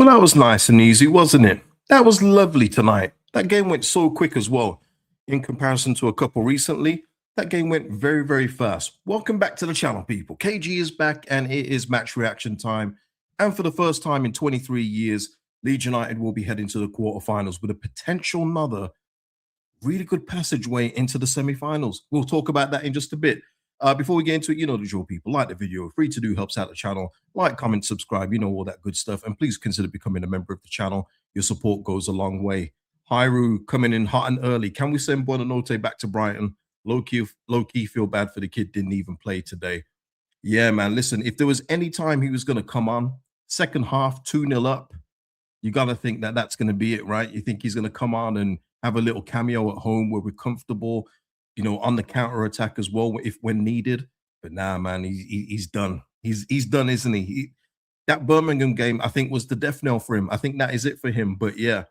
Well, that was nice and easy, wasn't it? That was lovely tonight. That game went so quick as well. In comparison to a couple recently, that game went very, very fast. Welcome back to the channel, people. KG is back and it is match reaction time. And for the first time in 23 years, Leeds United will be heading to the quarterfinals with a potential another really good passageway into the semi-finals. We'll talk about that in just a bit. Before we get into it, you know the drill, people. Like the video, free to do, helps out the channel. Like, comment, subscribe, you know, all that good stuff. And please consider becoming a member of the channel. Your support goes a long way. Hyru coming in hot and early. Can we send Buonanotte back to Brighton? Low-key feel bad for the kid, didn't even play today. Yeah, man, listen, if there was any time he was going to come on, second half, 2-0 up, you got to think that that's going to be it, right? You think he's going to come on and have a little cameo at home where we're comfortable, you know, on the counter attack as well, if when needed. But nah, man, he's done. He's done, isn't he? That Birmingham game, I think, was the death knell for him. I think that is it for him. But yeah,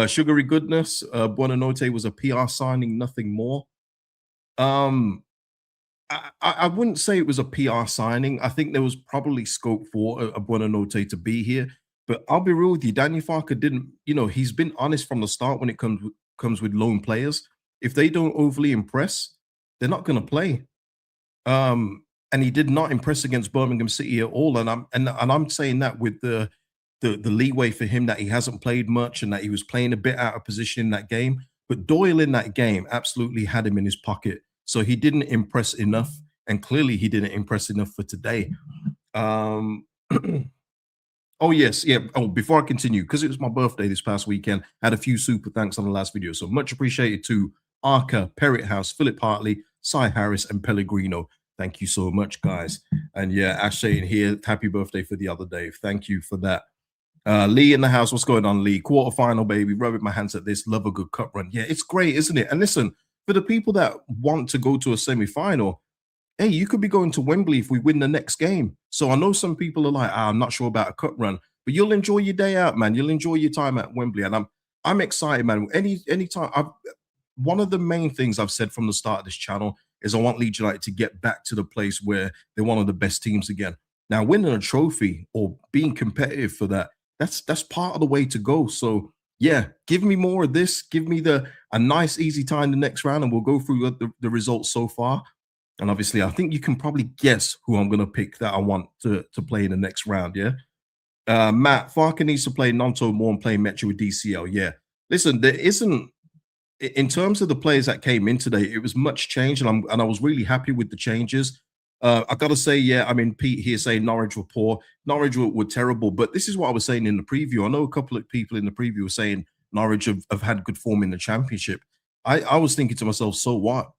sugary goodness. Buonanotte was a PR signing, nothing more. I wouldn't say it was a PR signing. I think there was probably scope for a Buonanotte to be here. But I'll be real with you, Daniel Farker didn't, you know, he's been honest from the start when it comes with lone players. If they don't overly impress, they're not going to play. And he did not impress against Birmingham City at all. And I'm saying that with the leeway for him that he hasn't played much and that he was playing a bit out of position in that game. But Doyle in that game absolutely had him in his pocket. So he didn't impress enough. And clearly he didn't impress enough for today. Oh, yes. Yeah. Oh, before I continue, because it was my birthday this past weekend, I had a few super thanks on the last video. So much appreciated to Arca, Perrot House, Philip Hartley, Cy Harris, and Pellegrino. Thank you so much, guys. And yeah, Ash saying here, happy birthday for the other day. Thank you for that. Lee in the house. What's going on, Lee? Quarterfinal, baby. Rubbing my hands at this. Love a good cup run. Yeah, it's great, isn't it? And listen, for the people that want to go to a semi-final, hey, you could be going to Wembley if we win the next game. So I know some people are like, I'm not sure about a cup run, but you'll enjoy your day out, man. You'll enjoy your time at Wembley. And I'm excited, man. Anytime. One of the main things I've said from the start of this channel is I want Leeds United to get back to the place where they're one of the best teams again. Now, winning a trophy or being competitive for that, that's part of the way to go. So yeah, give me more of this. Give me a nice, easy time the next round, and we'll go through the results so far. And obviously, I think you can probably guess who I'm going to pick that I want to play in the next round, yeah? Matt, Farker needs to play Nanto more and play Metro with DCL, yeah. Listen, there isn't, in terms of the players that came in today, it was much change, and I was really happy with the changes. I got to say, yeah, I mean, Pete here saying Norwich were poor. Norwich were terrible, but this is what I was saying in the preview. I know a couple of people in the preview were saying Norwich have had good form in the championship. I was thinking to myself, so what?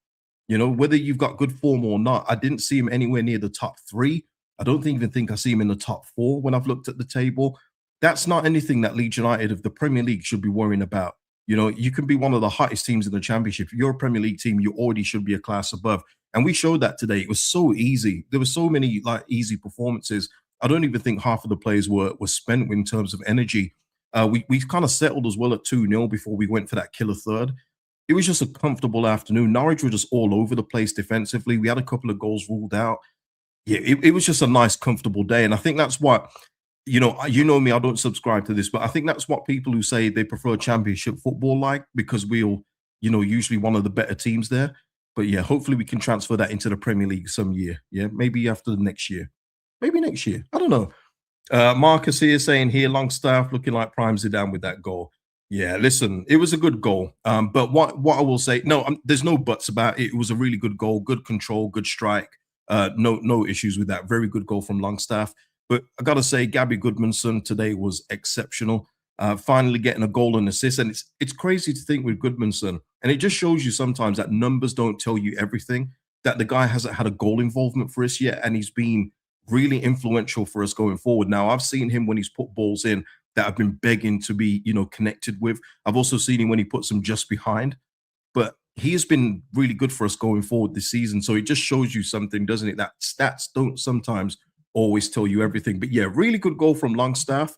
You know, whether you've got good form or not, I didn't see him anywhere near the top 3. I don't even think I see him in the top 4 when I've looked at the table. That's not anything that Leeds United of the Premier League should be worrying about. You know, you can be one of the hottest teams in the championship. If you're a Premier League team, you already should be a class above. And we showed that today. It was so easy. There were so many like easy performances. I don't even think half of the players were spent in terms of energy. We kind of settled as well at 2-0 before we went for that killer third. It was just a comfortable afternoon. Norwich were just all over the place defensively. We had a couple of goals ruled out. Yeah, it was just a nice, comfortable day. And I think that's what, you know me, I don't subscribe to this, but I think that's what people who say they prefer championship football like, because we'll, you know, usually one of the better teams there. But yeah, hopefully we can transfer that into the Premier League some year. Yeah, maybe after the next year. Maybe next year. I don't know. Marcus here saying here, Longstaff looking like Prime Zidane with that goal. Yeah, listen, it was a good goal. But what I will say, no, there's no buts about it. It was a really good goal, good control, good strike. No issues with that. Very good goal from Longstaff. But I got to say, Gabby Goodmanson today was exceptional. Finally getting a goal and assist. And it's crazy to think with Goodmanson. And it just shows you sometimes that numbers don't tell you everything, that the guy hasn't had a goal involvement for us yet. And he's been really influential for us going forward. Now, I've seen him when he's put balls in that I've been begging to be, you know, connected with. I've also seen him when he puts them just behind. But he has been really good for us going forward this season. So it just shows you something, doesn't it? That stats don't sometimes always tell you everything. But yeah, really good goal from Longstaff.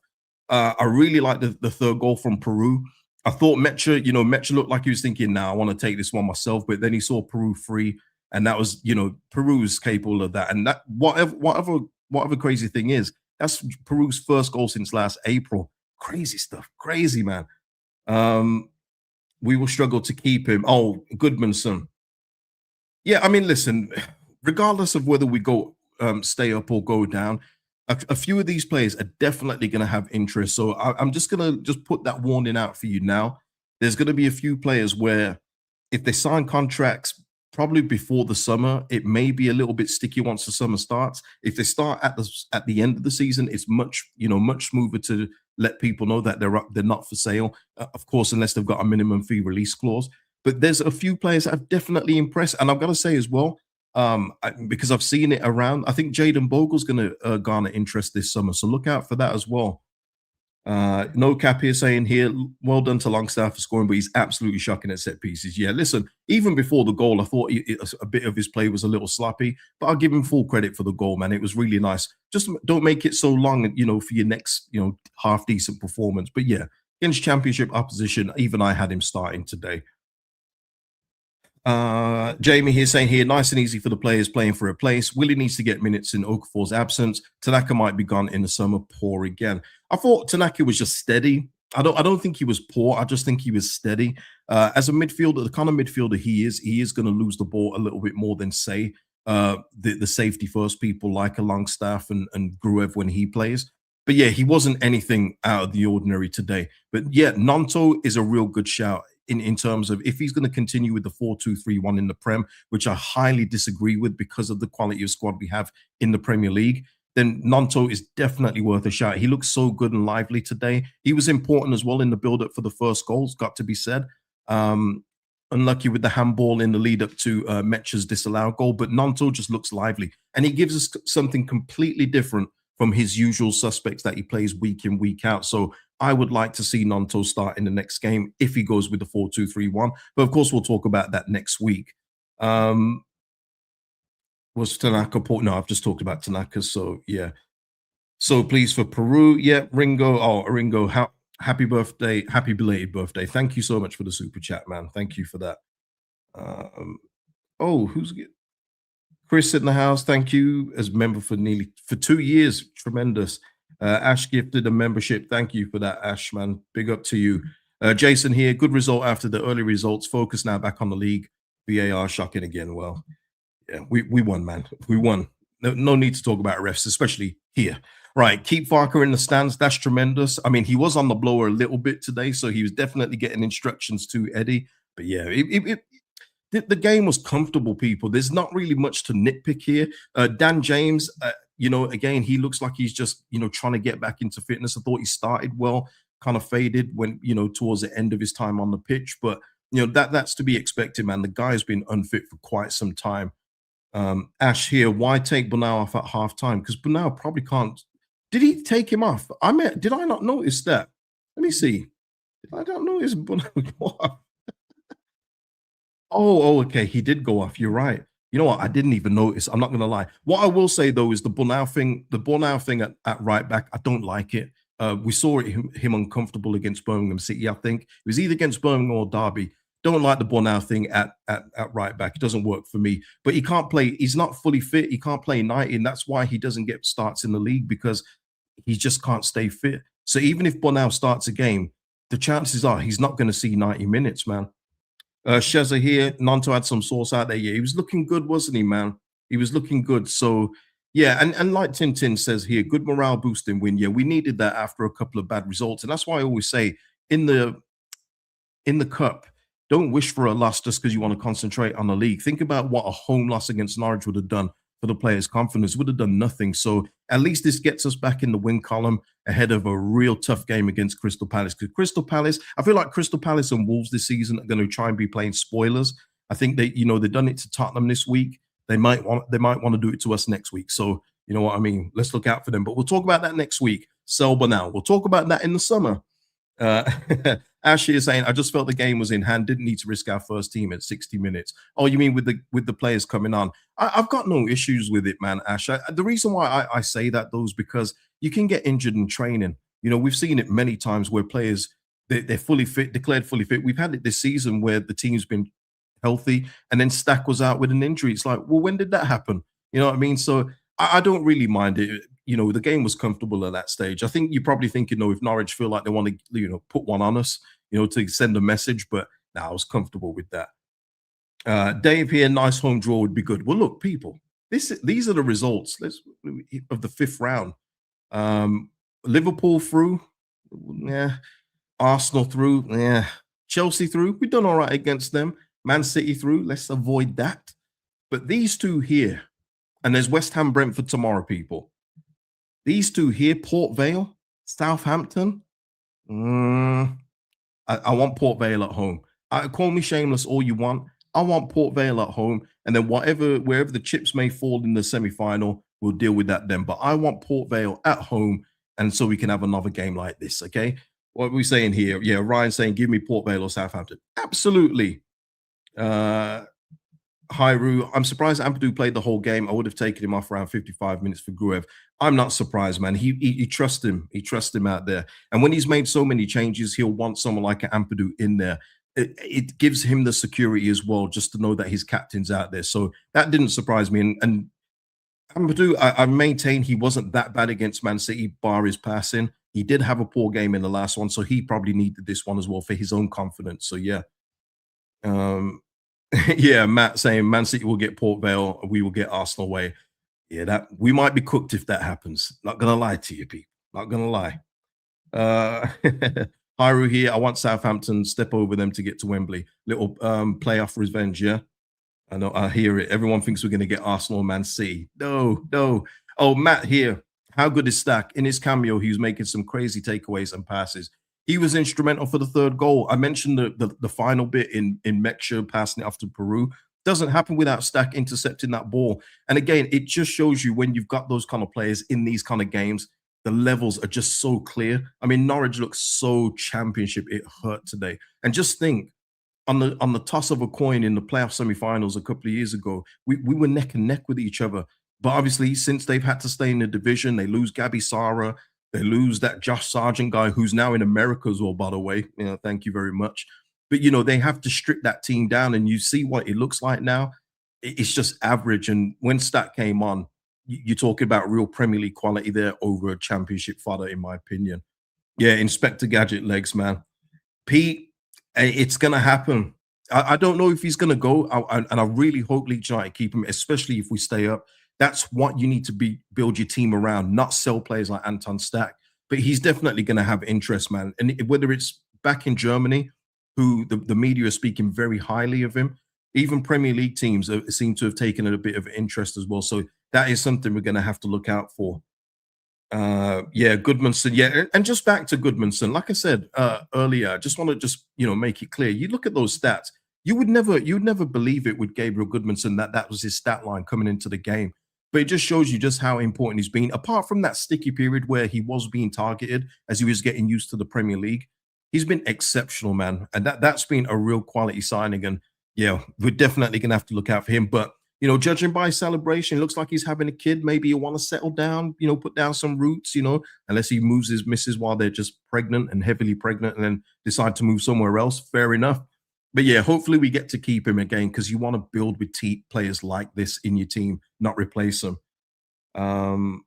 I really like the third goal from Peru. I thought Mecha, you know, Mecha looked like he was thinking, nah, I want to take this one myself. But then he saw Peru free. And that was, you know, Peru's capable of that. And that whatever crazy thing is, that's Peru's first goal since last April. Crazy stuff. Crazy, man. Um, we will struggle to keep him. Oh, Goodmanson. Yeah, I mean, listen, regardless of whether we go stay up or go down, a few of these players are definitely going to have interest. So I'm just going to just put that warning out for you now. There's going to be a few players where if they sign contracts probably before the summer, it may be a little bit sticky once the summer starts. If they start at the end of the season, it's much smoother to let people know that they're not for sale. Of course, unless they've got a minimum fee release clause. But there's a few players that have definitely impressed, and I've got to say as well, because I've seen it around. I think Jaden Bogle's going to garner interest this summer, so look out for that as well. No cap here saying here, well done to Longstaff for scoring, but he's absolutely shocking at set pieces. Yeah, listen, even before the goal, I thought a bit of his play was a little sloppy, but I'll give him full credit for the goal, man. It was really nice. Just don't make it so long, for your next, half decent performance. But yeah, against championship opposition, even I had him starting today. Jamie here saying here, nice and easy for the players playing for a place. Willie needs to get minutes in Okafor's absence. Tanaka might be gone in the summer. Poor again. I thought Tanaka was just steady. I don't think he was poor. I just think he was steady. As a midfielder, the kind of midfielder he is going to lose the ball a little bit more than say the safety first people like a Longstaff and Gruev when he plays. But yeah, he wasn't anything out of the ordinary today. But yeah, Nanto is a real good shout in terms of if he's going to continue with the 4-2-3-1 in the Prem, which I highly disagree with because of the quality of squad we have in the Premier League, then Nanto is definitely worth a shout. He looks so good and lively today. He was important as well in the build-up for the first goals, got to be said. Unlucky with the handball in the lead up to Metcha's disallowed goal, but Nanto just looks lively. And he gives us something completely different from his usual suspects that he plays week in, week out. So I would like to see Nanto start in the next game if he goes with the 4-2-3-1. But of course, we'll talk about that next week. Was Tanaka Port? No, I've just talked about Tanaka. So yeah. So please for Peru. Yeah, Ringo. Oh, Ringo, happy birthday. Happy belated birthday. Thank you so much for the super chat, man. Thank you for that. Who's Chris in the house? Thank you as member for 2 years. Tremendous. Ash gifted a membership. Thank you for that, Ash, man. Big up to you. Jason here. Good result after the early results. Focus now back on the league. VAR shocking again. Well, yeah, we won, man. We won. No need to talk about refs, especially here. Right. Keep Farker in the stands. That's tremendous. I mean, he was on the blower a little bit today, so he was definitely getting instructions to Eddie. But yeah, the game was comfortable, people. There's not really much to nitpick here. Dan James, again, he looks like he's just, trying to get back into fitness. I thought he started well, kind of faded when, towards the end of his time on the pitch. But, that's to be expected, man. The guy's been unfit for quite some time. Ash here, why take Bonao off at half time? Because Bonao probably can't. Did he take him off? Did I not notice that? Let me see. I don't notice Bonao. Okay. He did go off. You're right. You know what? I didn't even notice. I'm not going to lie. What I will say though is the Bonao thing at right back. I don't like it. We saw him uncomfortable against Birmingham City. I think it was either against Birmingham or Derby. Don't like the Bonao thing at right back. It doesn't work for me. But he can't play. He's not fully fit. He can't play 90, and that's why he doesn't get starts in the league because he just can't stay fit. So even if Bonao starts a game, the chances are he's not going to see 90 minutes, man. Sheza here. Nanto had some sauce out there. Yeah, he was looking good, wasn't he, man? He was looking good. So, yeah, and like Tintin says here, good morale boosting win. Yeah, we needed that after a couple of bad results. And that's why I always say in the cup, don't wish for a loss just because you want to concentrate on the league. Think about what a home loss against Norwich would have done for the players' confidence. Would have done nothing. So at least this gets us back in the win column ahead of a real tough game against Crystal Palace. Because Crystal Palace, I feel like Crystal Palace and Wolves this season are going to try and be playing spoilers. I think they've done it to Tottenham this week. They might want to do it to us next week. So you know what I mean? Let's look out for them. But we'll talk about that next week. Selba now. We'll talk about that in the summer. Ashley is saying, I just felt the game was in hand. Didn't need to risk our first team at 60 minutes. Oh, you mean with the players coming on? I've got no issues with it, man, Ash. The reason why I say that, though, is because you can get injured in training. We've seen it many times where players, they're fully fit, declared fully fit. We've had it this season where the team's been healthy and then Stack was out with an injury. It's like, well, when did that happen? You know what I mean? So I don't really mind it. the game was comfortable at that stage. I think you're probably thinking, no, if Norwich feel like they want to, put one on us, to send a message, but now I was comfortable with that. Dave here, nice home draw would be good. Well, look, people, these are the results. Of the fifth round. Liverpool through, yeah. Arsenal through, yeah. Chelsea through, we've done all right against them. Man City through, let's avoid that. But these two here, and there's West Ham Brentford tomorrow, people. These two here, Port Vale, Southampton. I want Port Vale at home. Call me shameless all you want. I want Port Vale at home, and then wherever the chips may fall in the semi-final, we'll deal with that then. But I want Port Vale at home, and so we can have another game like this. Okay, what are we saying here? Yeah, Ryan saying, "Give me Port Vale or Southampton." Absolutely. Hyru, I'm surprised Ampadu played the whole game. I would have taken him off around 55 minutes for Gruev. I'm not surprised, man. He trusts him. He trusts him out there. And when he's made so many changes, he'll want someone like Ampadu in there. It gives him the security as well, just to know that his captain's out there. So that didn't surprise me. And Ampadu, I maintain he wasn't that bad against Man City, bar his passing. He did have a poor game in the last one, so he probably needed this one as well for his own confidence. So yeah. Yeah, Matt saying Man City will get Port Vale, we will get Arsenal away. Yeah, that we might be cooked if that happens. Not gonna lie to you, people. Not gonna lie. Hyru here. I want Southampton step over them to get to Wembley. Little playoff revenge, yeah. I know, I hear it. Everyone thinks we're gonna get Arsenal, Man City. No, no. Oh, Matt here. How good is Stack? In his cameo, he was making some crazy takeaways and passes. He was instrumental for the third goal. I mentioned the final bit in Meksha passing it off to Peru. Doesn't happen without Stack intercepting that ball. And again, it just shows you when you've got those kind of players in these kind of games, the levels are just so clear. I mean, Norwich looks so championship. It hurt today. And just think, on the toss of a coin in the playoff semi-finals a couple of years ago, we were neck and neck with each other. But obviously, since they've had to stay in the division, they lose Gabby Sara, they lose that Josh Sargent guy who's now in America as well, by the way. Thank you very much. But they have to strip that team down, and you see what it looks like now. It's just average. And when Stat came on, you're talking about real Premier League quality there over a championship fodder, in my opinion. Yeah, Inspector Gadget legs, man. Pete, it's gonna happen. I don't know if he's gonna go, and I really hope Leeds United keep him, especially if we stay up. That's what you need to build your team around, not sell players like Anton Stack. But he's definitely going to have interest, man. And whether it's back in Germany, who the media are speaking very highly of him, even Premier League teams seem to have taken a bit of interest as well. So that is something we're going to have to look out for. Yeah, Goodmanson. Yeah, and just back to Goodmanson. Like I said earlier, I just want to make it clear. You look at those stats. You would never believe it with Gabriel Goodmanson that was his stat line coming into the game. But it just shows you just how important he's been. Apart from that sticky period where he was being targeted as he was getting used to the Premier League, he's been exceptional, man. And that's been a real quality signing. And yeah, we're definitely gonna have to look out for him. But judging by his celebration, it looks like he's having a kid. Maybe he'll want to settle down, put down some roots, unless he moves his missus while they're just pregnant and heavily pregnant and then decide to move somewhere else. Fair enough. But yeah, hopefully we get to keep him again because you want to build with players like this in your team, not replace them. Oh,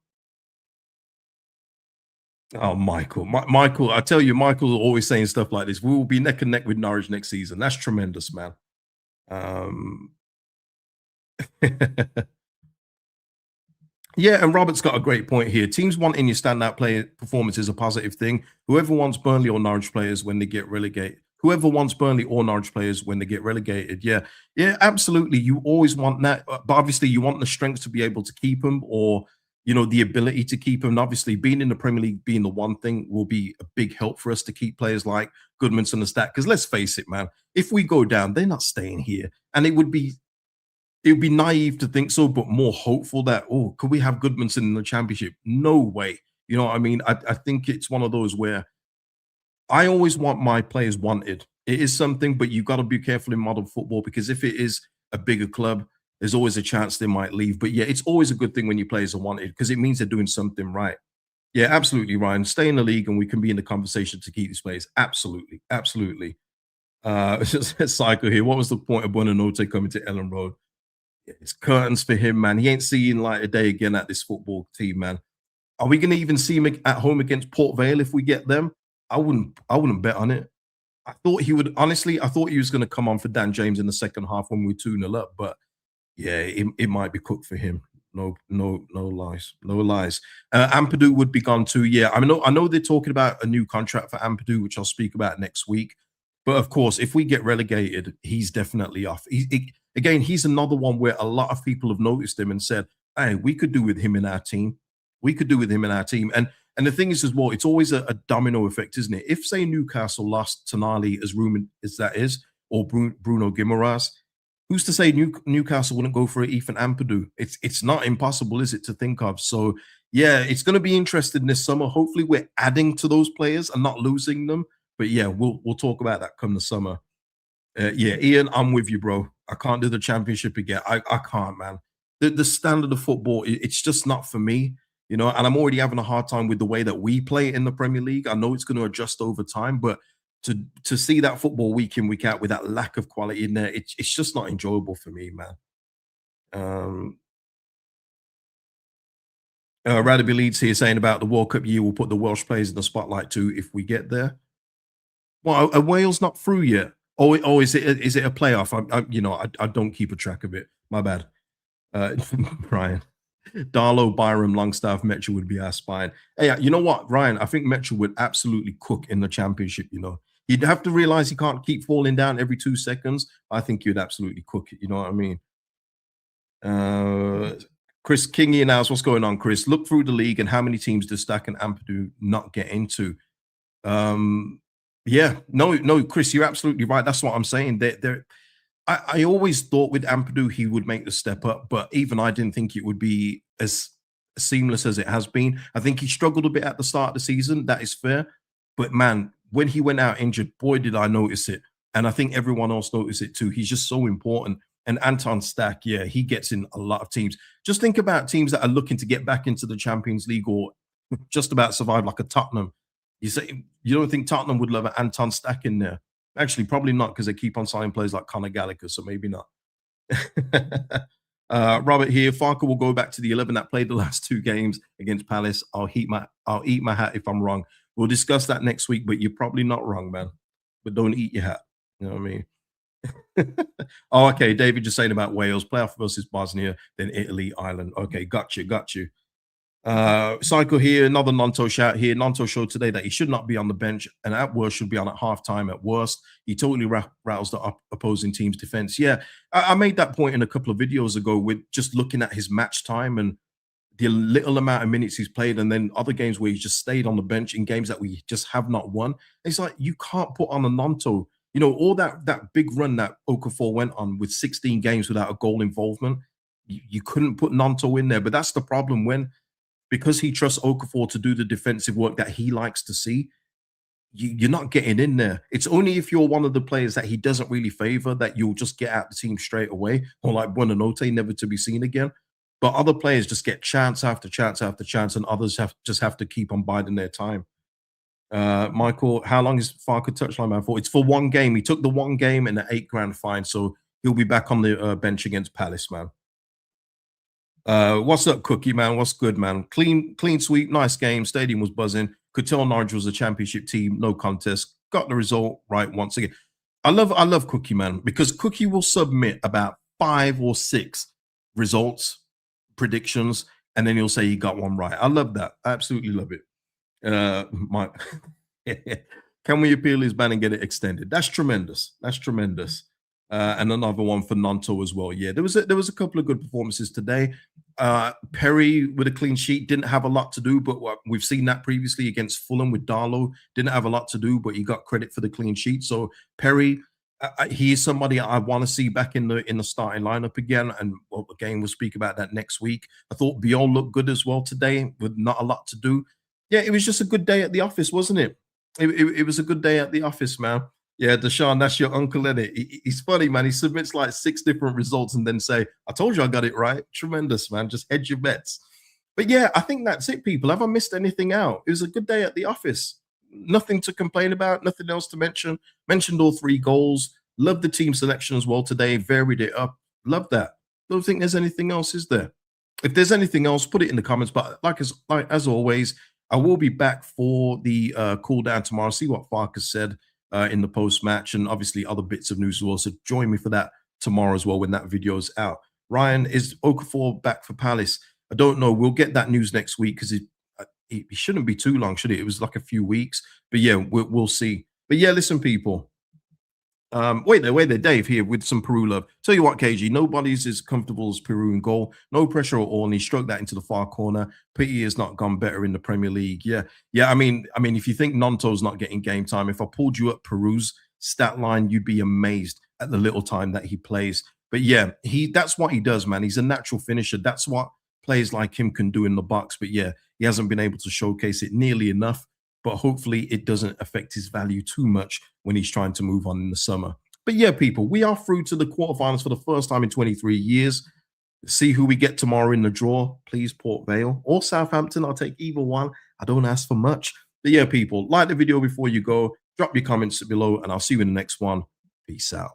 Michael, I tell you, Michael's always saying stuff like this. We will be neck and neck with Norwich next season. That's tremendous, man. Yeah, and Robert's got a great point here. Teams wanting your standout player performance is a positive thing. Whoever wants Burnley or Norwich players when they get relegated. Whoever wants Burnley or Norwich players when they get relegated. Yeah, absolutely. You always want that, but obviously you want the strength to be able to keep them, or the ability to keep them. And obviously, being in the Premier League, being the one thing, will be a big help for us to keep players like Goodmanson and Stack. Because let's face it, man, if we go down, they're not staying here, and it would be naive to think so, but more hopeful that, could we have Goodmanson in the championship? No way. You know what I mean? I think it's one of those where I always want my players wanted. It is something, but you've got to be careful in modern football because if it is a bigger club, there's always a chance they might leave. But yeah, it's always a good thing when your players are wanted because it means they're doing something right. Yeah, absolutely, Ryan. Stay in the league and we can be in the conversation to keep these players. Absolutely. Absolutely. It's just a cycle here. What was the point of Buonanotte coming to Elland Road? It's curtains for him, man. He ain't seeing light a day again at this football team, man. Are we going to even see him at home against Port Vale if we get them? I wouldn't bet on it. I thought he would honestly. I thought he was going to come on for Dan James in the second half when we were 2-0 up, but yeah, it might be cooked for him. No, no, no lies, no lies. Ampadu would be gone too. Yeah, I know they're talking about a new contract for Ampadu, which I'll speak about next week. But of course, if we get relegated, he's definitely off. Again, he's another one where a lot of people have noticed him and said, "Hey, we could do with him in our team. We could do with him in our team." And the thing is, as well, it's always a domino effect, isn't it? If say Newcastle lost Tonali as rumored as that is, or Bruno Guimaraes, who's to say Newcastle wouldn't go for Ethan Ampadu? It's not impossible, is it, to think of? So yeah, it's going to be interesting this summer. Hopefully, we're adding to those players and not losing them. But yeah, we'll talk about that come the summer. Yeah, Ian, I'm with you, bro. I can't do the championship again. I can't, man. The standard of football, it's just not for me, and I'm already having a hard time with the way that we play in the Premier League. I know it's going to adjust over time, but to see that football week in, week out with that lack of quality in there, it's just not enjoyable for me, man. Um Radaby Leeds here saying about the World Cup year, we'll put the Welsh players in the spotlight too if we get there. Well, are Wales not through yet? Oh, is it a playoff? I don't keep a track of it. My bad. Brian. Darlow, Byram, Longstaff, Metro would be our spine. Hey, you know what, Ryan? I think Metro would absolutely cook in the championship. He'd have to realize he can't keep falling down every 2 seconds. I think he'd absolutely cook it. You know what I mean? Uh, Chris Kingy now, what's going on, Chris? Look through the league and how many teams does Stack and Ampadu not get into? Yeah, no, Chris, you're absolutely right. That's what I'm saying. I always thought with Ampadu he would make the step up, but even I didn't think it would be as seamless as it has been. I think he struggled a bit at the start of the season. That is fair, but man, when he went out injured, boy, did I notice it. And I think everyone else noticed it too. He's just so important. And Anton Stack, yeah, he gets in a lot of teams. Just think about teams that are looking to get back into the Champions League or just about survive, like a Tottenham. You say you don't think Tottenham would love an Anton Stack in there? Actually, probably not because they keep on signing players like Conor Gallagher, so maybe not. Robert here. Farker will go back to the 11 that played the last 2 games against Palace. I'll eat my hat if I'm wrong. We'll discuss that next week, but you're probably not wrong, man. But don't eat your hat. You know what I mean? Oh, okay. David just saying about Wales, playoff versus Bosnia, then Italy, Ireland. Okay, got you. Psycho here, another Nanto shout here. Nanto showed today that he should not be on the bench and at worst should be on at halftime at worst. He totally roused the opposing team's defense. Yeah, I made that point in a couple of videos ago with just looking at his match time and the little amount of minutes he's played, and then other games where he just stayed on the bench in games that we just have not won. It's like you can't put on a Nanto. All that big run that Okafor went on with 16 games without a goal involvement. You couldn't put Nanto in there, but that's the problem because he trusts Okafor to do the defensive work that he likes to see. You're not getting in there. It's only if you're one of the players that he doesn't really favor that you'll just get out the team straight away, or like Buonanotte, never to be seen again. But other players just get chance after chance after chance, and others have to keep on biding their time. Michael, how long is Farker touchline man for? It's for 1 game. He took the 1 game and an 8 grand fine, so he'll be back on the bench against Palace, man. What's up, Cookie, man? What's good, man? Clean sweep, nice game. Stadium was buzzing. Could tell Norwich was a championship team, no contest. Got the result right once again. I love Cookie, man, because Cookie will submit about 5 or 6 results, predictions, and then he'll say he got one right. I love that. I absolutely love it. My can we appeal his ban and get it extended? That's tremendous. That's tremendous. And another one for Nanto as well. Yeah, there was a couple of good performances today. Perry with a clean sheet didn't have a lot to do, but we've seen that previously against Fulham with Darlow. Didn't have a lot to do, but he got credit for the clean sheet. So Perry, he is somebody I want to see back in the starting lineup again. And again, we'll speak about that next week. I thought Bion looked good as well today with not a lot to do. Yeah, it was just a good day at the office, wasn't it? It was a good day at the office, man. Yeah, Deshaun, that's your uncle, in it. He's funny, man. He submits like 6 different results and then say, I told you I got it right. Tremendous, man. Just hedge your bets. But yeah, I think that's it, people. Have I missed anything out? It was a good day at the office. Nothing to complain about, nothing else to mention. Mentioned all 3 goals. Love the team selection as well today. Varied it up. Love that. Don't think there's anything else, is there? if there's anything else, put it in the comments. But like as always, I will be back for the cool down tomorrow. See what Farkas said in the post match, and obviously other bits of news as well. So join me for that tomorrow as well when that video's out. Ryan, is Okafor back for Palace? I don't know. We'll get that news next week because he shouldn't be too long, should it? It was like a few weeks, but yeah, we'll see. But yeah, listen, people. Wait there, Dave here with some Peru love. Tell you what, KG, nobody's as comfortable as Peru in goal. No pressure at all, and he stroked that into the far corner. Pity has not gone better in the Premier League. Yeah. I mean, if you think Nonto's not getting game time, if I pulled you up Peru's stat line, you'd be amazed at the little time that he plays. But yeah, that's what he does, man. He's a natural finisher. That's what players like him can do in the box. But yeah, he hasn't been able to showcase it nearly enough. But hopefully it doesn't affect his value too much when he's trying to move on in the summer. But yeah, people, we are through to the quarterfinals for the first time in 23 years. See who we get tomorrow in the draw. Please, Port Vale or Southampton. I'll take either one. I don't ask for much. But yeah, people, like the video before you go. Drop your comments below, and I'll see you in the next one. Peace out.